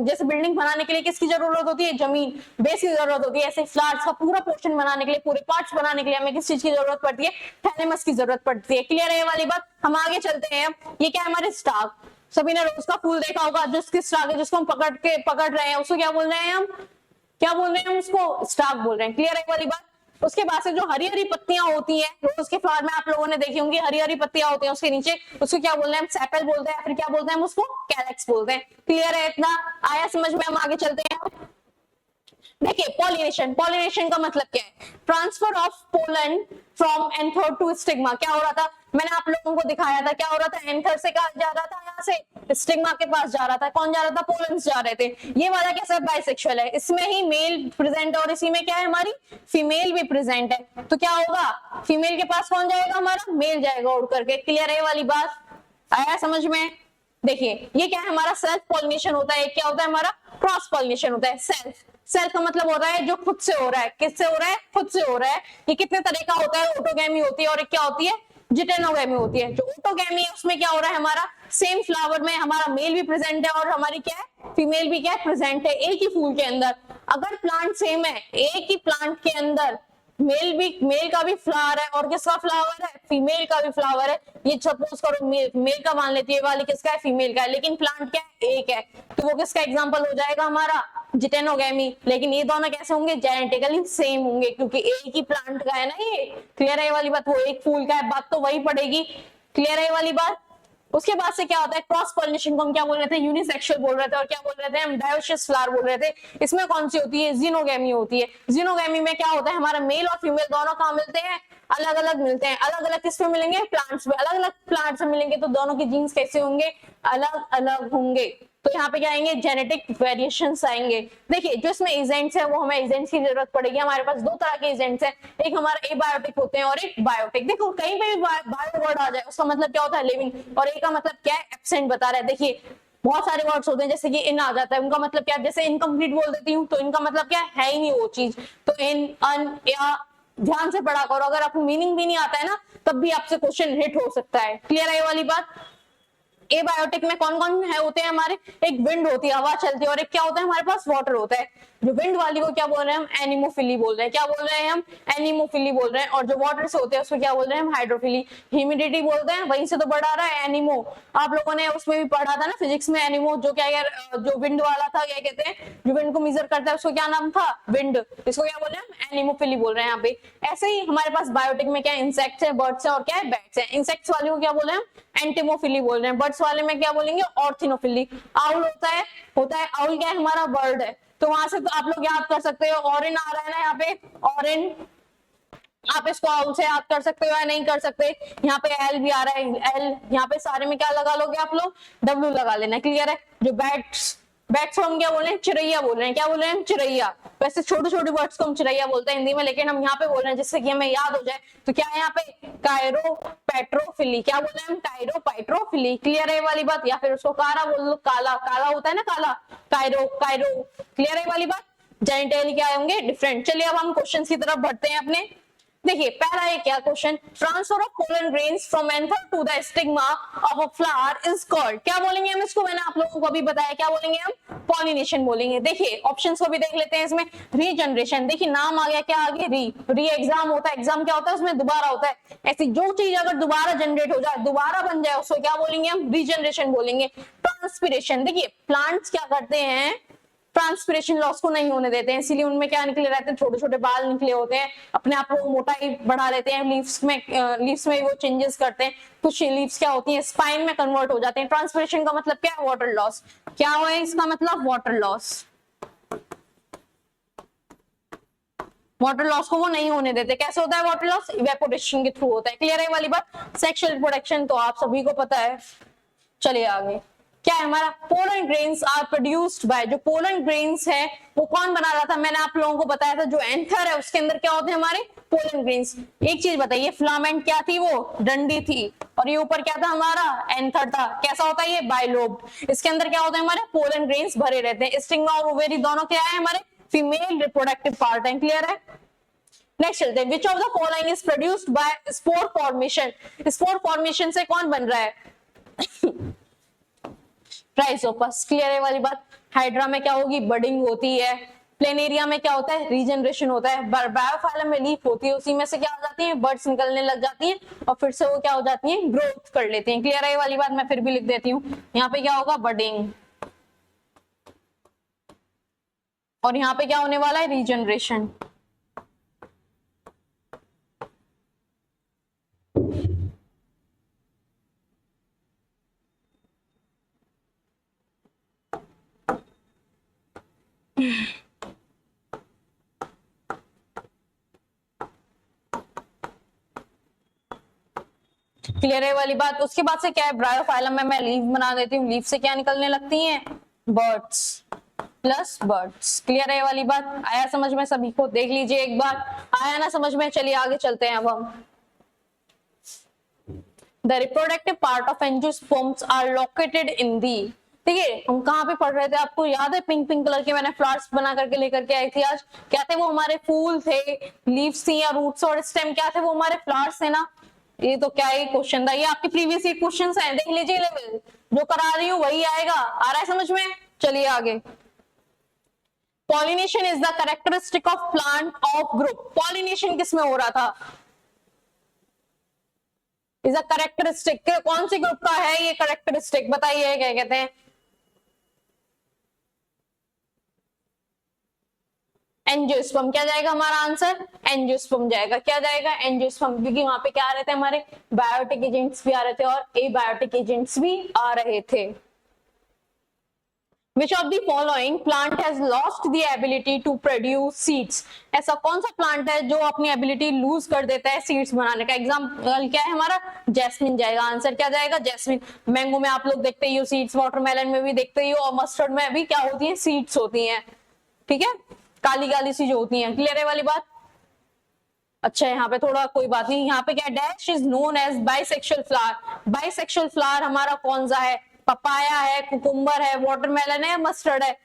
जैसे बिल्डिंग बनाने के लिए किसकी जरूरत होती है, जमीन, बेस की जरूरत होती है। ऐसे फ्लावर्स का पूरा पोर्शन बनाने के लिए, पूरे पार्ट्स बनाने के लिए हमें किस चीज की जरूरत पड़ती है, थैलेमस की जरूरत पड़ती है। क्लियर है ये वाली बात? हम आगे चलते हैं। ये क्या है हमारे स्टाक। सभी ने रोज का फूल देखा होगा, जो स्टाक है जिसको हम पकड़ रहे हैं, उसको क्या बोल रहे हैं हम, क्या बोल रहे हैं हम उसको, स्टाक बोल रहे हैं। क्लियर है वाली बात? उसके बाद से जो हरी हरी पत्तियां होती हैं, रोज के फ्लावर में आप लोगों ने देखी होंगी, हरी हरी पत्तियां होती हैं उसके नीचे, उसको क्या बोलते हैं हम, सेपल बोलते हैं, फिर क्या बोलते हैं हम उसको, कैलेक्स बोलते हैं। क्लियर है? इतना आया समझ में? हम आगे चलते हैं। देखिए पॉलिनेशन, पॉलिनेशन का मतलब क्या है, transfer of pollen from anther to stigma. क्या हो रहा था, मैंने आप लोगों को दिखाया था, क्या हो रहा था, एंथर से कहा जा रहा था, यहाँ से स्टिग्मा के पास जा रहा था। कौन जा रहा था, पोलन्स जा रहे थे। ये वाला कैसा बाइसेक्सुअल है, इसमें ही मेल प्रेजेंट और इसी में क्या है हमारी, फीमेल भी प्रेजेंट है। तो क्या होगा, फीमेल के पास कौन जाएगा हमारा, मेल जाएगा उड़ करके। क्लियर है वाली बात? आया समझ में? देखिए ये क्या है हमारा, सेल्फ पॉलिनेशन होता है, क्या होता है हमारा, क्रॉस पॉलिनेशन होता है। सेल्फ, सेल्फ का मतलब होता है जो खुद से हो रहा है। किससे हो रहा है, खुद से हो रहा है। ये कितने तरह का होता है, ऑटोगैमी होती है और एक क्या होती है, जिटेनोगैमी होती है। जो ऑटोगैमी है उसमें क्या हो रहा है, हमारा सेम फ्लावर में हमारा मेल भी प्रेजेंट है और हमारी क्या है, फीमेल भी क्या है, प्रेजेंट है, एक ही फूल के अंदर। अगर प्लांट सेम है, एक ही प्लांट के अंदर मेल का भी फ्लावर है और किसका फ्लावर है, फीमेल का भी फ्लावर है। ये सपोज करो मेल का मान लेती है, वाली किसका है, फीमेल का है, लेकिन प्लांट क्या है, एक है, तो वो किसका एग्जांपल हो जाएगा हमारा, जिटेनोगैमी। लेकिन ये दोनों कैसे होंगे, जेनेटिकली सेम होंगे, क्योंकि एक ही प्लांट का है ना ये। क्लियर है ये वाली बात? वो एक फूल का है, बात तो वही पड़ेगी। क्लियर है ये वाली बात? उसके बाद से क्या होता है, क्रॉस पॉलिनेशन को हम क्या बोल रहे थे, यूनिसेक्सुअल बोल रहे थे, और क्या बोल रहे थे हम, डायोशियस फ्लावर बोल रहे थे। इसमें कौन सी होती है, जीनोगैमी होती है। जीनोगैमी में क्या होता है, हमारा मेल और फीमेल दोनों कहाँ मिलते हैं, अलग अलग मिलते हैं। अलग अलग किस में मिलेंगे, प्लांट्स में। अलग अलग प्लांट्स में मिलेंगे तो दोनों के जीन्स कैसे होंगे, अलग अलग होंगे। तो यहाँ पे क्या आएंगे, जेनेटिक वेरिएशंस आएंगे। देखिए जो इसमें एजेंट्स है वो हमें एजेंट्स की जरूरत पड़ेगी। हमारे पास दो तरह के एजेंट्स हैं, एक हमारा एबायोटिक होते हैं और एक बायोटिक। देखो कहीं पे भी बायो वर्ड आ जाए उसका मतलब क्या होता है, लिविंग, और ए का मतलब क्या है, एब्सेंट बता रहा है। देखिए बहुत सारे वर्ड्स होते हैं जैसे कि इन आ जाता है, उनका मतलब क्या है, जैसे इनकम्प्लीट बोल देती हूँ तो इनका मतलब क्या है ही नहीं वो चीज। तो इन, अन, या, ध्यान से पढ़ा करो, अगर आपको मीनिंग भी नहीं आता है ना तब भी आपसे क्वेश्चन हिट हो सकता है। क्लियर है ये वाली बात। एबायोटिक में कौन कौन है होते हैं हमारे, एक विंड होती है, हवा चलती है, और एक क्या होता है हमारे पास, वाटर होता है। जो विंड वाली को क्या बोल रहे हैं हम, एनिमोफिली बोल रहे हैं। क्या बोल रहे हैं हम, एनिमोफिली बोल रहे हैं। और जो वाटर से होते हैं उसको क्या बोल रहे हैं हम, हाइड्रोफिली। ह्यूमिडिटी बोलते हैं, वहीं से तो बढ़ा रहा है एनिमो। आप लोगों ने उसमें भी पढ़ा था ना फिजिक्स में, एनिमो जो क्या यार, जो विंड वाला था, क्या कहते हैं, जो विंड को मेजर करता है उसको क्या नाम था, विंड। इसको क्या बोल रहे हैं हम, एनिमोफिली बोल रहे हैं यहाँ पे। ऐसे ही हमारे पास बायोटिक में क्या, इंसेक्ट्स है, बर्ड्स है और क्या है, बैट्स है। इंसेक्ट्स वाले को क्या बोल रहे हैं हम, एंटिमोफिली बोल रहे हैं। बर्ड्स वाले में क्या बोलेंगे, ऑर्थिनोफिली। आउल होता है आउल क्या है, हमारा बर्ड है। तो वहां से तो आप लोग याद कर सकते हो, ऑरिन आ रहा है ना यहाँ पे, ऑरिन, आप इसको आउल से याद कर सकते हो या नहीं कर सकते। यहाँ पे एल भी आ रहा है, एल, यहाँ पे सारे में क्या लगा लोगे आप लोग, डब्ल्यू लगा लेना। क्लियर है। जो बैट्स, बैट्स को हम क्या बोल रहे हैं, चिड़ैया बोल रहे हैं। क्या बोल रहे हैं हम, चिड़ैया। वैसे छोटे छोटे वर्ड्स को हम चिड़ैया बोलते हैं हिंदी में, लेकिन हम यहाँ पे बोल रहे हैं जिससे कि हमें याद हो जाए। तो क्या है यहाँ पे, कायरो पेट्रोफिली। क्या बोल रहे हैं हम, कायरो पेट्रोफिली। क्लियर है ये वाली बात। या फिर उसको कारा बोल लो, काला, काला होता है ना काला, कायरो, कायरो। क्लियर है ये वाली बात। जेनिटल क्या होंगे, डिफरेंट। चलिए अब हम क्वेश्चन की तरफ बढ़ते हैं अपने। देखिए पहला है क्या question, transfer of pollen grains from anther to the stigma of a flower is called. क्या बोलेंगे हम इसको, मैंने आप लोगों को अभी बताया, क्या बोलेंगे हम, पॉलिनेशन बोलेंगे। देखिए ऑप्शंस को भी देख लेते हैं इसमें। रीजनरेशन, देखिए नाम आ गया, क्या आगे, री एग्जाम होता है, एग्जाम क्या होता है उसमें दोबारा होता है। ऐसी जो चीज अगर दोबारा जनरेट हो जाए, दोबारा बन जाए, उसको क्या बोलेंगे हम, रीजनरेशन बोलेंगे। ट्रांसपिरेशन, देखिए प्लांट्स क्या करते हैं, ट्रांसपिरेशन लॉस को नहीं होने देते हैं, इसीलिए उनमें क्या निकले रहते हैं, छोटे छोटे बाल निकले होते हैं, अपने आप को मोटाई बढ़ा लेते हैं। लीव्स में वो चेंजेस करते हैं, कुछ लीव्स क्या होती हैं, स्पाइन में कन्वर्ट हो जाते हैं। ट्रांसपिरेशन का मतलब क्या है, वाटर लॉस। क्या है इसका मतलब, वाटर लॉस। वाटर लॉस को वो नहीं होने देते। कैसे होता है वाटर लॉस, इवेपोरेशन के थ्रू होता है। क्लियर है वाली बात। सेक्सुअल रिप्रोडक्शन तो आप सभी को पता है। चलिए आगे, क्या है हमारा, pollen grains are produced by. जो पोलन ग्रेन्स है वो कौन बना रहा था, मैंने आप लोगों को बताया था, जो एंथर है उसके अंदर क्या होते हैं हमारे, पोलन ग्रेन्स। एक चीज बताइए, फिलामेंट क्या थी, वो डंडी थी, और ये ऊपर क्या था हमारा, एंथर था। कैसा होता है ये, बाइलोब्ड। इसके अंदर क्या होता है हमारे, पोलन ग्रेन्स भरे रहते हैं। स्टिग्मा और ओवेरी दोनों क्या है हमारे, फीमेल रिप्रोडक्टिव पार्ट है। क्लियर है। नेक्स्ट चलते हैं, which of the following is produced by spore formation. Spore formation से कौन बन रहा है, राइजोपस। क्लियर है वाली बात। हाइड्रा में क्या होगी, बडिंग होती है। प्लेनेरिया में क्या होता है, रीजनरेशन होता है। बायोफाइलम में लीफ होती है, उसी में से क्या हो जाती है, बर्ड्स निकलने लग जाती हैं और फिर से वो क्या हो जाती हैं, ग्रोथ कर लेती हैं। क्लियर है वाली बात। मैं फिर भी लिख देती हूँ, यहाँ पे क्या होगा, बडिंग, और यहाँ पे क्या होने वाला है, रीजनरेशन। क्लियर है वाली बात। उसके बाद से क्या है, ब्रायोफाइलम में मैं लीफ बना देती हूँ, लीफ से क्या निकलने लगती हैं, बर्ड्स प्लस बर्ड्स। क्लियर है वाली बात। आया समझ में सभी को, देख लीजिए एक बार, आया ना समझ में। चलिए आगे चलते हैं अब हम। The reproductive part of angiosperms are located in the. देखिए हम कहाँ पे पढ़ रहे थे, आपको याद है, पिंक पिंक कलर के मैंने फ्लावर्स बना करके लेकर के आई थी आज। क्या थे वो, हमारे फूल थे, लीव्स थी या रूट्स और स्टेम क्या थे, वो हमारे फ्लावर्स थे ना। ये तो क्या ही क्वेश्चन था, ये आपके प्रीवियस ईयर क्वेश्चंस हैं, देख लीजिए लेवल जो करा रही हूँ वही आएगा। आ रहा है समझ में। चलिए आगे, pollination is the characteristic of plant of group. Pollination किसमें हो रहा था, इज अ कैरेक्टरिस्टिक, कौन सी ग्रुप का है ये कैरेक्टरिस्टिक, बताइए क्या कहते हैं, एंजियोस्पर्म। क्या जाएगा हमारा आंसर, एंजियोस्पर्म जाएगा। क्या जाएगा, एंजियोस्पर्म, क्योंकि वहां पे क्या आ रहे थे हमारे, बायोटिक एजेंट्स भी आ रहे थे और एबायोटिक एजेंट्स भी आ रहे थे। Which of the following plant has lost the ability to produce seeds? ऐसा कौन सा प्लांट है जो अपनी एबिलिटी लूज कर देता है सीड्स बनाने का? एग्जाम्पल क्या है हमारा? जैस्मिन जाएगा, आंसर क्या जाएगा? जैस्मिन। मैंगो में आप लोग देखते ही हो सीड्स, वाटरमेलन में भी देखते ही हो, और मस्टर्ड में भी क्या होती है? सीड्स होती हैं, ठीक है, काली काली सी जो होती हैं। क्लियर है वाली बात? अच्छा, यहाँ पे थोड़ा कोई बात नहीं, यहाँ पे क्या dash is known as bisexual flower. Bisexual flower हमारा कौन सा है? पपाया है, कुकुम्बर है, वाटरमेलन है, मस्टर्ड है?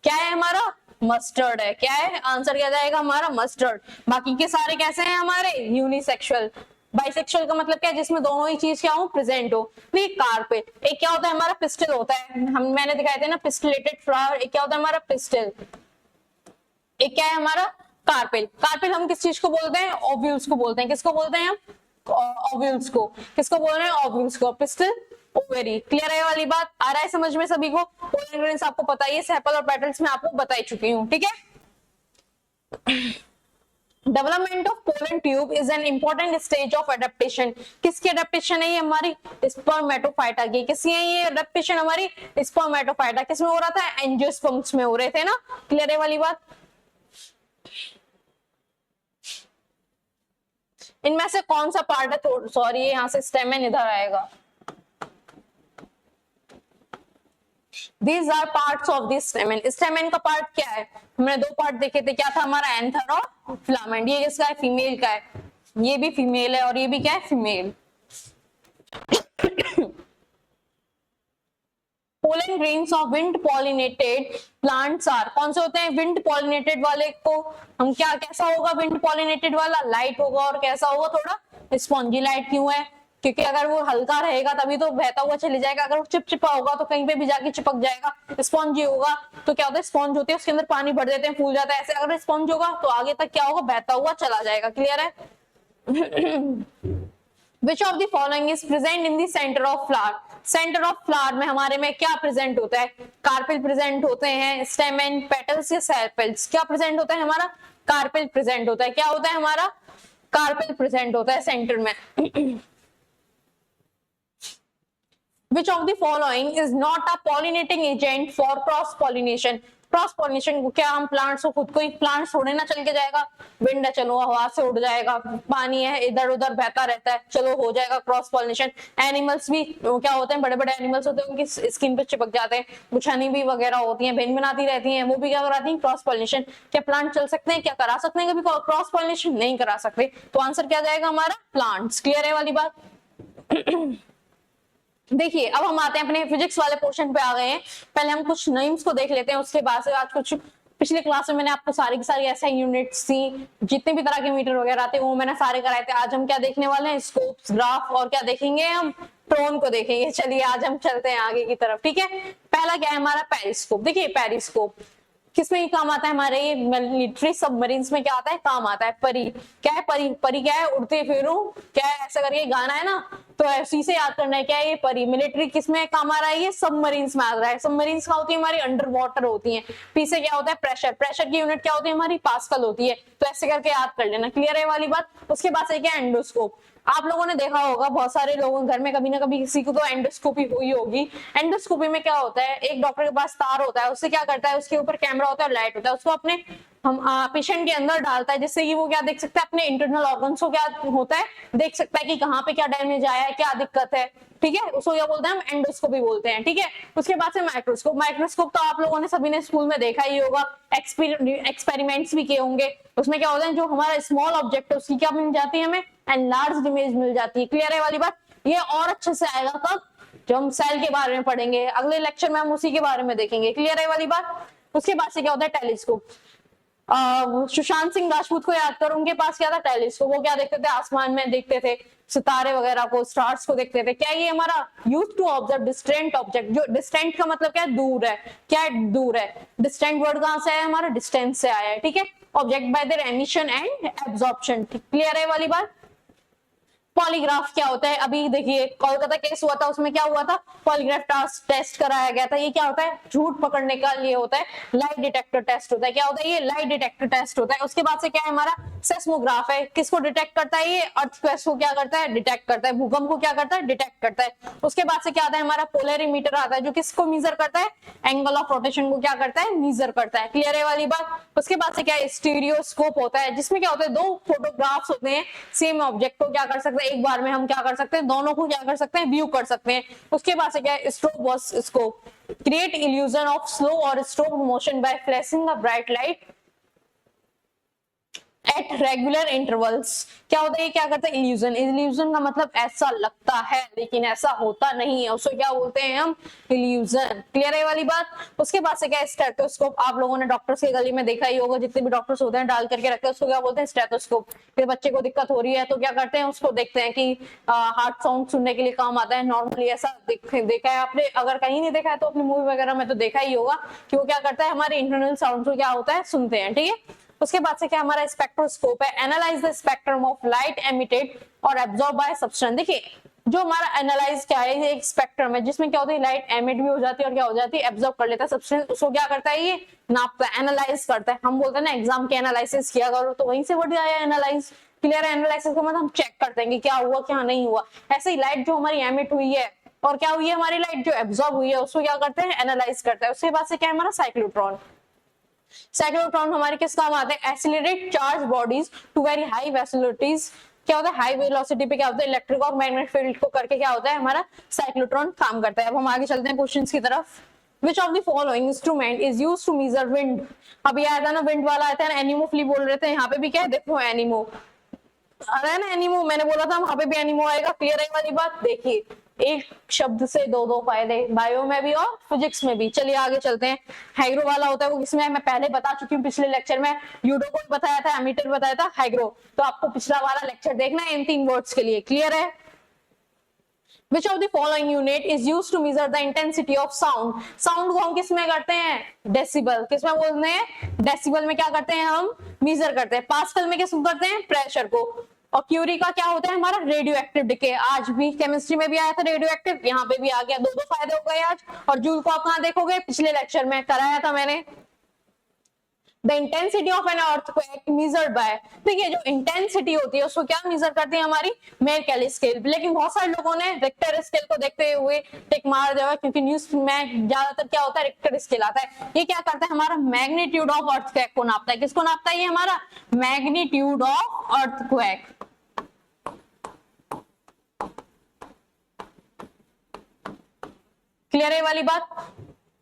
क्या है हमारा? मस्टर्ड है। क्या है आंसर? क्या जाएगा हमारा? मस्टर्ड। बाकी के सारे कैसे हैं हमारे? यूनिसेक्सुअल। बाइसेक्सुअल का मतलब क्या है? जिसमें दोनों ही चीज क्या हो? प्रेजेंट हो। नहीं, कार्पेट। एक क्या होता है हमारा? पिस्टल होता है, मैंने दिखाए थे ना पिस्टलेटेड फ्लावर। एक क्या होता है हमारा? पिस्टल। एक क्या है हमारा? कार्पेल। कार्पेल हम किस चीज को बोलते हैं? ओव्यूल्स को बोलते हैं। किसको बोलते हैं हम? ओव्यूल्स को। किसको बोल रहे हैं? ओव्यूल्स को। Pistol, ovary. क्लियर है वाली बात? आ रहा है समझ में सभी को? पोलन ग्रेन्स आपको पता ही है, सेपल और पेटल्स में आपको बता ही चुकी हूँ, ठीक है। Development of pollen tube is an important stage of adaptation. किसकी एडेप्टेशन है ये? हमारी स्पर्मेटोफाइटा की। किसकी है ये एडेप्टेशन? हमारी स्पर्मेटोफाइटा। किसमें हो रहा था? एंजियोस्पर्म्स में हो रहे थे ना। क्लियर है वाली बात? इनमें से कौन सा पार्ट है? सॉरी, यहाँ से स्टेमेन इधर आएगा। These are parts of the stamen. Stamen का पार्ट क्या है? हमने दो पार्ट देखे थे, क्या था हमारा? एंथर और फिलामेंट। ये किसका है? फीमेल का है। ये भी फीमेल है और ये भी क्या है? Female. Pollen grains of wind pollinated plants are. कौन से होते हैं? विंड पॉलिनेटेड वाले को हम क्या, कैसा होगा विंड पॉलिनेटेड वाला? लाइट होगा। और कैसा होगा? थोड़ा स्पॉन्जी। लाइट क्यों है? क्योंकि अगर वो हल्का रहेगा तभी तो बहता हुआ चले जाएगा। अगर वो चिपचिपा होगा तो कहीं पे भी जाके चिपक जाएगा। स्पॉन्जी होगा तो क्या होता है? स्पॉन्ज होती है, उसके अंदर पानी भर देते हैं, फूल जाता है। ऐसे अगर स्पॉन्ज होगा तो आगे तक क्या होगा? बहता हुआ चला जाएगा। क्लियर है? Which of the following is present in the center of flower? Centre of flower में हमारे में क्या प्रेजेंट होता है? कार्पेल प्रेजेंट होते हैं, स्टेमेन, पेटल्स या सेपल्स। क्या प्रेजेंट होता है हमारा? कार्पेल प्रेजेंट होता है। क्या होता है हमारा? कार्पेल प्रेजेंट होता है सेंटर में। Which of the following is not a pollinating agent for cross pollination? Cross pollination को क्या हम प्लांट्स को खुद को ही प्लांट्स छोड़े ना चल के जाएगा? विंड है, चलो हवा से उड़ जाएगा। पानी है, इधर उधर बहता रहता है, चलो हो जाएगा क्रॉस पॉलिनेशन। एनिमल्स भी क्या होते हैं? बड़े बड़े एनिमल्स होते हैं, उनकी स्किन पे चिपक जाते हैं। कुछ हनी भी वगैरह होती है, भिन बनाती रहती है, वो भी क्या कराती है? Cross pollination. क्या प्लांट चल सकते हैं? क्या करा सकते हैं कभी क्रॉस पॉलिनेशन? नहीं करा सकते। तो आंसर क्या जाएगा हमारा? प्लांट्स। क्लियर है वाली बात? देखिए, अब हम आते हैं अपने फिजिक्स वाले पोर्शन पे आ गए हैं। पहले हम कुछ नेम्स को देख लेते हैं, उसके बाद से आज कुछ पिछले क्लास में मैंने आपको सारी की सारी ऐसे यूनिट्स थी, जितने भी तरह के मीटर वगैरह थे वो मैंने सारे कराए थे। आज हम क्या देखने वाले हैं? स्कोप्स, ग्राफ, और क्या देखेंगे हम? ट्रोन को देखेंगे। चलिए आज हम चलते हैं आगे की तरफ, ठीक है। पहला क्या है हमारा? पेरिस्कोप। देखिए पेरिस्कोप किसमें ही काम आता है? हमारे ये मिलिट्री सबमरीन्स में क्या आता है? काम आता है। परी। क्या है परी? परी क्या है? उड़ते फिरूं, क्या है? ऐसा करके गाना है ना, तो ऐसी से याद करना है। क्या है ये? परी। मिलिट्री किसमें काम आ रहा है? ये सबमरीन्स में आ रहा है। सबमरीन्स क्या होती है? हमारी अंडर वाटर होती है। पी से क्या होता है? प्रेशर। प्रेशर की यूनिट क्या होती है? हमारी पास्कल होती है। तो ऐसे करके याद कर लेना। क्लियर है वाली बात? उसके बाद से क्या? एंडोस्कोप। आप लोगों ने देखा होगा, बहुत सारे लोगों के घर में कभी ना कभी किसी को तो एंडोस्कोपी हुई होगी। एंडोस्कोपी में क्या होता है? एक डॉक्टर के पास तार होता है, उससे क्या करता है? उसके ऊपर कैमरा होता है, लाइट होता है, उसको अपने हम पेशेंट के अंदर डालता है, जिससे कि वो क्या देख सकता है? अपने इंटरनल ऑर्गन्स को क्या होता है? देख सकता है कि कहाँ पे क्या डैमेज आया है, क्या दिक्कत है, ठीक है। उसको क्या बोलते हैं? हम एंडोस्कोपी बोलते हैं, ठीक है। उसके बाद से माइक्रोस्कोप। माइक्रोस्कोप तो आप लोगों ने सभी ने स्कूल में देखा ही होगा, एक्सपेरिमेंट्स भी किए होंगे। उसमें क्या होता है? जो हमारा स्मॉल ऑब्जेक्ट है उसकी क्या मिल जाती है हमें? एंड लार्ज इमेज मिल जाती है। क्लियर है वाली बात? ये और अच्छे से आएगा कब? जब हम सेल के बारे में पढ़ेंगे, अगले लेक्चर में हम उसी के बारे में देखेंगे। क्लियर है वाली बात? उसके बाद से क्या होता है? टेलीस्कोप। सुशांत सिंह राजपूत को याद करो, उनके पास क्या था? टेलीस्कोप। वो क्या देखते थे? आसमान में देखते थे, सितारे वगैरह को, स्टार्स को देखते थे। क्या ये हमारा use to observe distant object. जो डिस्टेंट का मतलब क्या है? दूर है। क्या है? दूर है। डिस्टेंट वर्ड कहां से आया? हमारा डिस्टेंस से आया है, ठीक है। Object by there emission and absorption. Clear है वाली बात? पॉलीग्राफ क्या होता है, अभी देखिए कोलकाता केस हुआ था, उसमें क्या हुआ था, पॉलीग्राफ टेस्ट कराया गया था। ये क्या होता है, झूठ पकड़ने का लिए होता है, लाइट डिटेक्टर टेस्ट होता है। क्या होता है, ये लाइट डिटेक्टर टेस्ट होता है। उसके बाद से क्या है हमारा सेस्मोग्राफ है, किसको डिटेक्ट करता है, ये अर्थक्वेक को क्या करता है, डिटेक्ट करता है, भूकंप को क्या करता है, डिटेक्ट करता है। उसके बाद से क्या आता है हमारा पोलरीमीटर आता है, जो किसको मेजर करता है, एंगल ऑफ रोटेशन को क्या करता है, मेजर करता है। क्लियर है वाली बात। उसके बाद से क्या है, स्टीरियोस्कोप होता है, जिसमें क्या होता है, दो फोटोग्राफ्स होते हैं सेम ऑब्जेक्ट को क्या कर सकते हैं, एक बार में हम क्या कर सकते हैं, दोनों को क्या कर सकते हैं, व्यू कर सकते हैं। उसके बाद से क्या है, stroboscope, create illusion of slow और strobe motion by flashing a bright light at regular intervals. क्या होता है, ये क्या करता है, इल्यूजन। इल्यूजन का मतलब ऐसा लगता है लेकिन ऐसा होता नहीं है, उसको क्या बोलते हैं हम, इल्यूजन। क्लियर है वाली बात। उसके बाद से क्या है, स्टेथोस्कोप। आप लोगों ने डॉक्टर्स की गली में देखा ही होगा, जितने भी डॉक्टर्स होते हैं डाल करके रखते हैं, उसको क्या बोलते हैं, स्टेथोस्कोप। फिर बच्चे को दिक्कत हो रही है तो क्या करते हैं, उसको देखते हैं कि हार्ट साउंड सुनने के लिए काम आता है। नॉर्मली ऐसा देखा है आपने, अगर कहीं नहीं देखा है तो अपनी मूवी वगैरह में तो देखा ही होगा कि वो क्या करता है, हमारे इंटरनल साउंड को क्या होता है, सुनते हैं। ठीक है। उसके बाद से क्या हमारा स्पेक्ट्रोस्कोप है, analyse the spectrum of light emitted और एब्जॉर्ब बाय सब्सटेंस। देखिए जो हमारा एनालाइज क्या है, ये एक स्पेक्ट्रम है जिसमें क्या होता है, लाइट एमिट भी हो जाती है और क्या हो जाती है, एब्जॉर्ब कर लेता है सब्सटेंस। उसको क्या करता है, ये नापता है, एनालाइज करता है। हम बोलते हैं ना एग्जाम के एनालिसिस किया करो, तो वहीं से वर्ड आया एनालाइज। क्लियर है, एनालिसिस का मतलब हम चेक करते हैं कि क्या हुआ क्या नहीं हुआ। ऐसे ही लाइट जो हमारी एमिट हुई है और क्या हुई है, हमारी लाइट जो एब्जॉर्ब हुई है, उसको क्या करते हैं, एनालाइज करता है। उसके बाद से क्या है हमारा साइक्लोट्रॉन। साइक्लोट्रॉन हमारे किस काम आते हैं, accelerate charge bodies to very high velocities. क्या होता है, हाई वेलोसिटी पे क्या होता है, इलेक्ट्रिक और मैग्नेटिक फील्ड को करके क्या होता है, हमारा साइक्लोट्रॉन काम करता है। अब हम आगे चलते हैं क्वेश्चंस की तरफ। Which of the following instrument is used to measure wind? अभी आया था ना विंड वाला, आया था ना, एनिमोफ्ली बोल रहे थे, यहाँ पे भी क्या है, देखो एनिमो आ रहा है ना, एनिमो मैंने बोला था वहां पे भी एनिमो आएगा। क्लियर है वाली बात। देखिए एक शब्द से दो दो फायदे, बायो में भी और फिजिक्स में भी। चलिए आगे चलते हैं। हाइग्रो वाला होता है वो किसमें, मैं पहले बता चुकी हूँ पिछले लेक्चर में, यूडो को बताया था, एमीटर बताया था, हाइग्रो। तो आपको पिछला वाला लेक्चर देखना है इन 3 वर्ड्स के लिए। क्लियर है। Which of the following unit is used to measure the intensity of sound? Sound को हम किस में करते हैं, डेसिबल। किस में बोलते हैं, डेसिबल में क्या करते हैं हम, मेजर करते हैं। पास्कल में किस करते हैं, प्रेशर को। और क्यूरी का क्या होता है हमारा, रेडियो एक्टिव डिके। आज भी केमिस्ट्री में भी आया था रेडियो एक्टिव, यहाँ पे भी आ गया। दो दो फायदे हो गए आज। और जूल को आप कहाँ देखोगे, पिछले लेक्चर में कराया था मैंने। The intensity of an earthquake measured by, देखिए जो इंटेंसिटी होती है उसको क्या मेजर करते हैं, हमारी मेरकैली स्केल। लेकिन बहुत सारे लोगों ने रिक्टर स्केल को देखते हुए टिक मार दिया, क्योंकि न्यूज में ज्यादातर क्या होता है, रिक्टर स्केल आता है। ये क्या करता है, हमारा मैग्नीट्यूड ऑफ अर्थक्वेक को नापता है। किसको नापता है, ये हमारा मैग्नीट्यूड ऑफ अर्थक्वेक। क्लियर है वाली बात।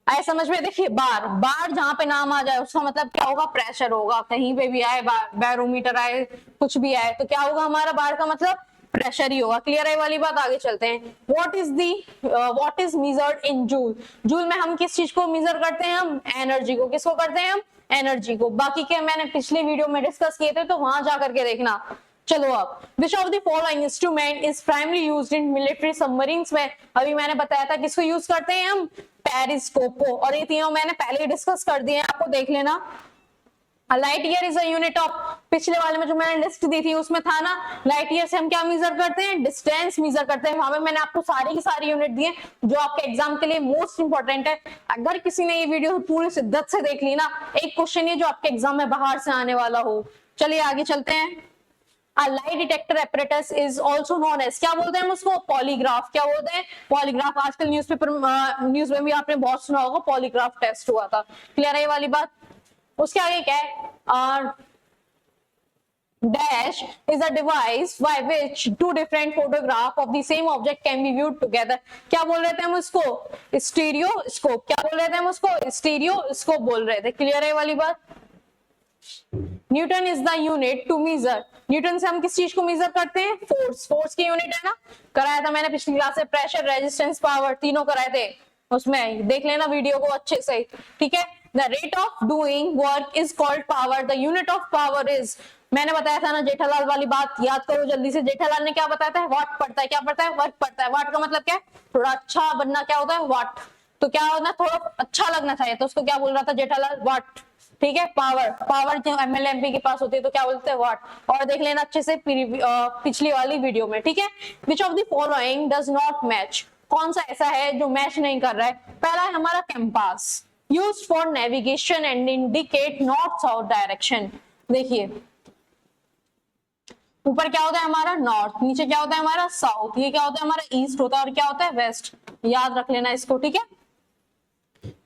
आए समझ में। देखिए बार बार जहां पे नाम आ जाए उसका मतलब क्या होगा, प्रेशर होगा। कहीं पे भी आए, बैरोमीटर आए, कुछ भी आए, तो क्या होगा, हमारा बार का मतलब प्रेशर ही होगा। क्लियर है वाली बात। आगे चलते हैं। What is measured in joule. Joule में हम किस चीज को मेजर करते हैं, हम एनर्जी को। किसको करते हैं हम, एनर्जी को। बाकी के मैंने पिछले वीडियो में डिस्कस किए थे, तो वहां जा करके देखना। चलो अब, which of the following instrument is primary used in military submarines में। अभी मैंने बताया था किसको यूज करते हैं हम, पेरिस्कोप को। और ये तीनों मैंने पहले ही डिस्कस कर दिए हैं, आपको देख लेना। Light year is a unit of, पिछले वाले में जो मैंने लिस्ट दी थी उसमें था ना, लाइट ईयर से हम क्या मेजर करते हैं, डिस्टेंस मेजर करते हैं। वहां पे मैंने आपको सारी की सारी यूनिट दी है जो आपके एग्जाम के लिए मोस्ट इंपॉर्टेंट है। अगर किसी ने ये वीडियो पूरी शिद्दत से देख ली ना, एक क्वेश्चन है जो आपके एग्जाम में बाहर से आने वाला हो। चलिए आगे चलते हैं। A lie detector apparatus is also known as, क्या बोलते हैं हम उसको, पॉलीग्राफ। क्या बोलते हैं, पॉलीग्राफ। आजकल न्यूज में भी आपने बहुत सुना होगा, पॉलीग्राफ टेस्ट हुआ था। क्लियर है ये वाली बात। उसके आगे क्या है, dash is a device by which two different photographs of the same object can be viewed together। क्या बोल रहे थे हम उसको, स्टीरियोस्कोप। क्या बोल रहे थे हम उसको, स्टीरियोस्कोप बोल रहे थे। क्लियर है ये वाली बात। Newton is the unit to measure, newton से हम किस चीज को मेजर करते हैं, फोर्स। फोर्स की यूनिट है ना, कराया था मैंने पिछली क्लास में, प्रेशर, रेजिस्टेंस, पावर, तीनों कराए थे। उसमें देख लेना वीडियो को अच्छे से। ठीक है। The rate of doing work is called power. The unit of power is, मैंने बताया था ना जेठालाल वाली बात, याद करो जल्दी से। जेठालाल ने क्या बताया था, वाट पड़ता है। क्या पड़ता है, वर्क पड़ता है। वाट का मतलब क्या है, थोड़ा अच्छा बनना क्या होता है, वाट। तो क्या होना, थोड़ा अच्छा लगना चाहिए, तो उसको क्या बोल रहा था जेठालाल, व्हाट। ठीक है, पावर, पावर जो एमएलए एमपी के पास होती है तो क्या बोलते हैं, व्हाट। और देख लेना अच्छे से पिछली वाली वीडियो में, ठीक है। Which of the following does not match, कौन सा ऐसा है जो मैच नहीं कर रहा है। पहला है हमारा campos, used for navigation and indicate north south direction. देखिए ऊपर क्या होता है हमारा नॉर्थ, नीचे क्या होता है हमारा साउथ, ये क्या होता है हमारा ईस्ट होता है, और क्या होता है वेस्ट। याद रख लेना इसको, ठीक है,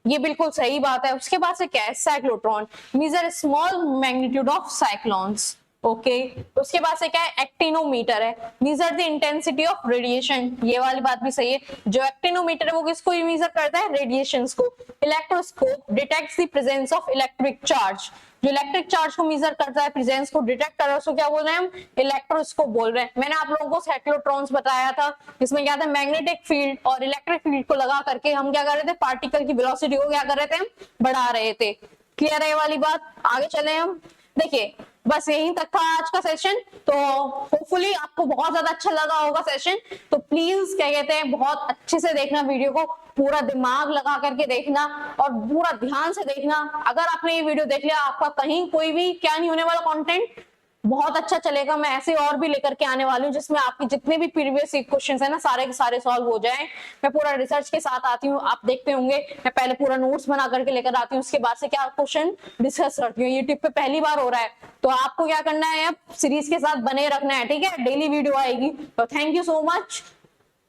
ये बिल्कुल सही बात है। उसके बाद से क्या है, cyclotron, measure small magnitude of cyclones. Okay, उसके बाद से क्या है, एक्टिनोमीटर है, measure the intensity of radiation, ये वाली बात भी सही है। जो एक्टिनोमीटर है वो किसको मेजर करता है, रेडिएशंस को। Electroscope detects the presence of electric charge, जो इलेक्ट्रिक चार्ज को मेजर करता है, प्रेजेंस को डिटेक्ट कर रहा है, उसको क्या बोल रहे हैं हम, इलेक्ट्रोस्कोप बोल रहे हैं। मैंने आप लोगों को साइक्लोट्रॉन्स बताया था, इसमें क्या था, मैग्नेटिक फील्ड और इलेक्ट्रिक फील्ड को लगा करके हम क्या कर रहे थे, पार्टिकल की वेलोसिटी को क्या कर रहे थे, हम बढ़ा रहे थे। क्लियर है ये वाली बात, आगे चले हम। देखिए बस यहीं तक था आज का सेशन, तो होपफुली आपको बहुत ज्यादा अच्छा लगा होगा सेशन। तो प्लीज क्या कहते हैं, बहुत अच्छे से देखना वीडियो को, पूरा दिमाग लगा करके देखना और पूरा ध्यान से देखना। अगर आपने ये वीडियो देख लिया, आपका कहीं कोई भी क्या नहीं होने वाला, कंटेंट बहुत अच्छा चलेगा। मैं ऐसे और भी लेकर के आने वाली हूँ जिसमें आपके जितने भी प्रीवियस क्वेश्चंस है ना, सारे के सारे सॉल्व हो जाएं। मैं पूरा रिसर्च के साथ आती हूँ, आप देखते होंगे मैं पहले पूरा नोट्स बना करके लेकर आती हूँ, उसके बाद से क्या क्वेश्चन डिस्कस करती हूँ। यूट्यूब पे पहली बार हो रहा है, तो आपको क्या करना है, अब सीरीज के साथ बने रखना है, ठीक है, डेली वीडियो आएगी। तो थैंक यू सो मच,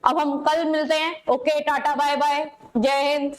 अब हम कल मिलते हैं। ओके, टाटा बाय बाय, जय हिंद।